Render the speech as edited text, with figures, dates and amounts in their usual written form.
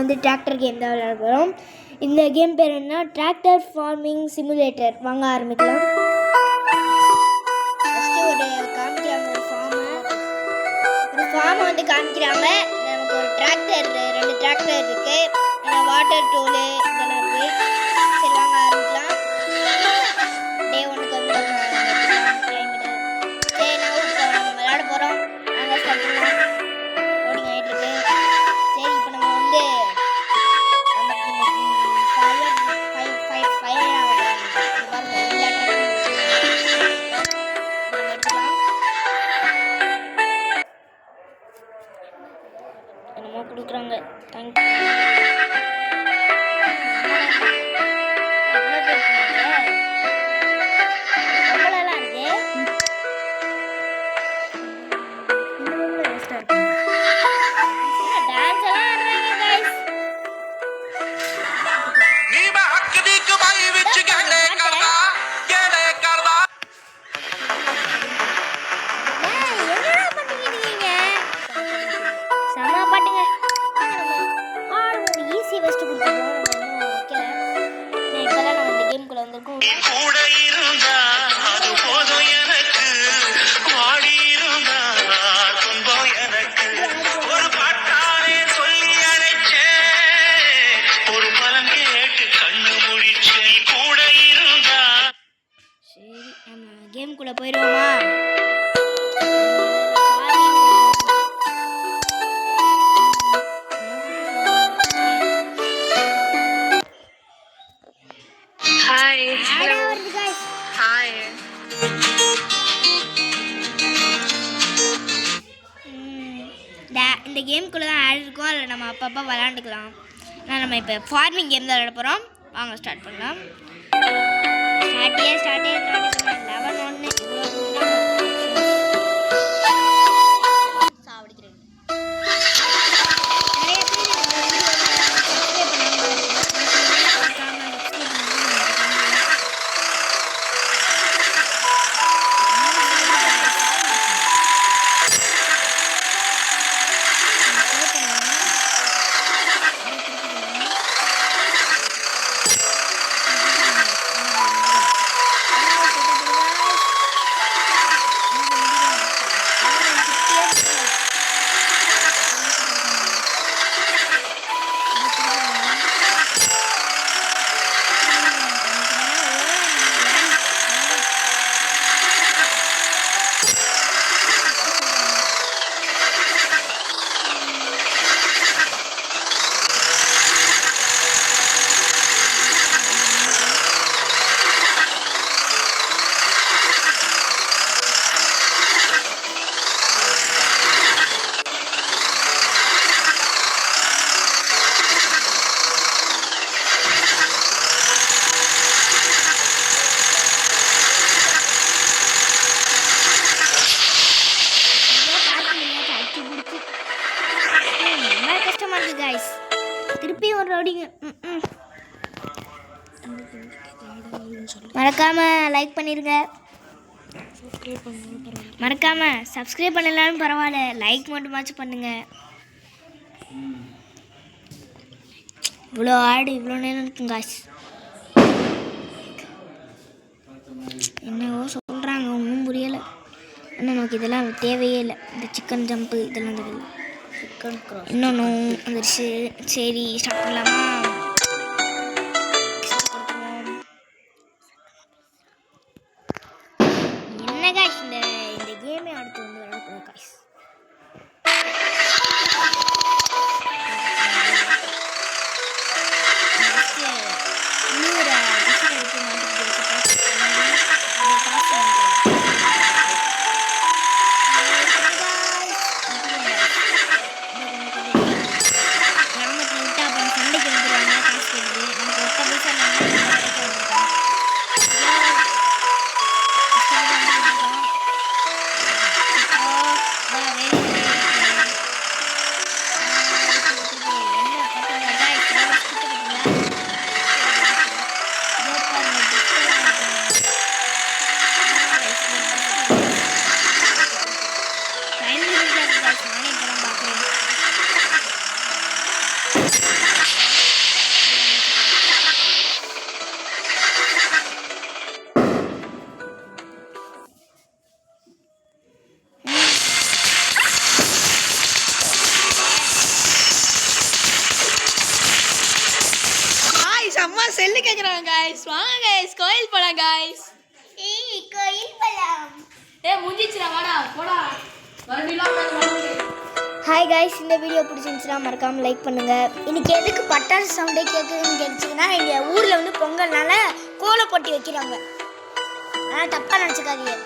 வந்து tractor game தான் விளையாட போகிறோம். இந்த கேம் பேர் என்ன, டிராக்டர் ஃபார்மிங் சிமுலேட்டர். வாங்க ஆரம்பிக்கலாம். ஃபஸ்ட்டு காமிக்கிறாங்க ஒரு ஃபார்மை வந்து காமிக்கிறாங்க. நமக்கு ஒரு டிராக்டர், 2 டிராக்டர் இருக்குது, வாட்டர் டூலு இதெல்லாம் இருக்குது. சரி வாங்க ஆரம்பிக்கலாம். டே 1க்கு வந்து சரி நம்ம விளையாட போகிறோம். நாங்கள் ஸ்டார்ட் பண்ணலாம். லோடிங் ஆகிட்டு இருக்கு. சரி இப்போ நம்ம வந்து என்னமோ கொடுக்குறாங்க. தேங்க்யூ. கேம்குள்ளே போயிடுவோமா? ஹாய். ஹலோ. ஹாய். இந்த கேம்குள்ளே தான் ஆட் இருக்கும். அதில் நம்ம அப்பப்போ விளாண்டுக்கலாம். ஆனால் நம்ம இப்போ ஃபார்மிங் கேம் தான் விளாட போகிறோம். வாங்க ஸ்டார்ட் பண்ணலாம். ஸ்டார்டே 11 சாவடிக்கிறேன். திருப்பி ஒரு ரோடிங்க. மறக்காம லைக் பண்ணிருங்க. மறக்காம சப்ஸ்கிரைப் பண்ணலான்னு பரவாயில்ல, லைக் மட்டுமாச்சும் பண்ணுங்க. இவ்வளோ ஆடு இவ்வளோ நேரம் இருக்குங்க காய்ஸ். என்னவோ சொல்கிறாங்க, ஒன்றும் புரியலை. ஆனால் நமக்கு இதெல்லாம் தேவையே இல்லை. இந்த சிக்கன் ஜம்ப்பு இதெல்லாம் தெரியல. இன்னொன்று வந்துருச்சு. சரி ஸ்டார்ட் பண்ணலாமா? என்ன காய்ஸ், இந்த கேமே அடுத்து வந்து விளையாட காய்ஸ். கிராமத்தில் விட்டு அப்புறம் சண்டைக்கு வந்துடுவாங்க. எடுக்கிறோம் கைஸ். வாங்க கைஸ், கோயில் போலாம் கைஸ். கோயில் போலாம். முடிஞ்சிச்சுடா, வாடா போடா. மறுபடியும் ஹாய் கைஸ், இந்த வீடியோ பிடிச்சிருந்துச்சுன்னா மறக்காமல் லைக் பண்ணுங்கள். இன்றைக்கி எதுக்கு பட்டாசு சவுண்டே கேட்குதுன்னு கேட்டுச்சிங்கன்னா எங்கள் ஊரில் வந்து பொங்கல்னால கோலம் போட்டி வைக்கிறாங்க. ஆனால் தப்பாக நினச்சிக்காதீங்க.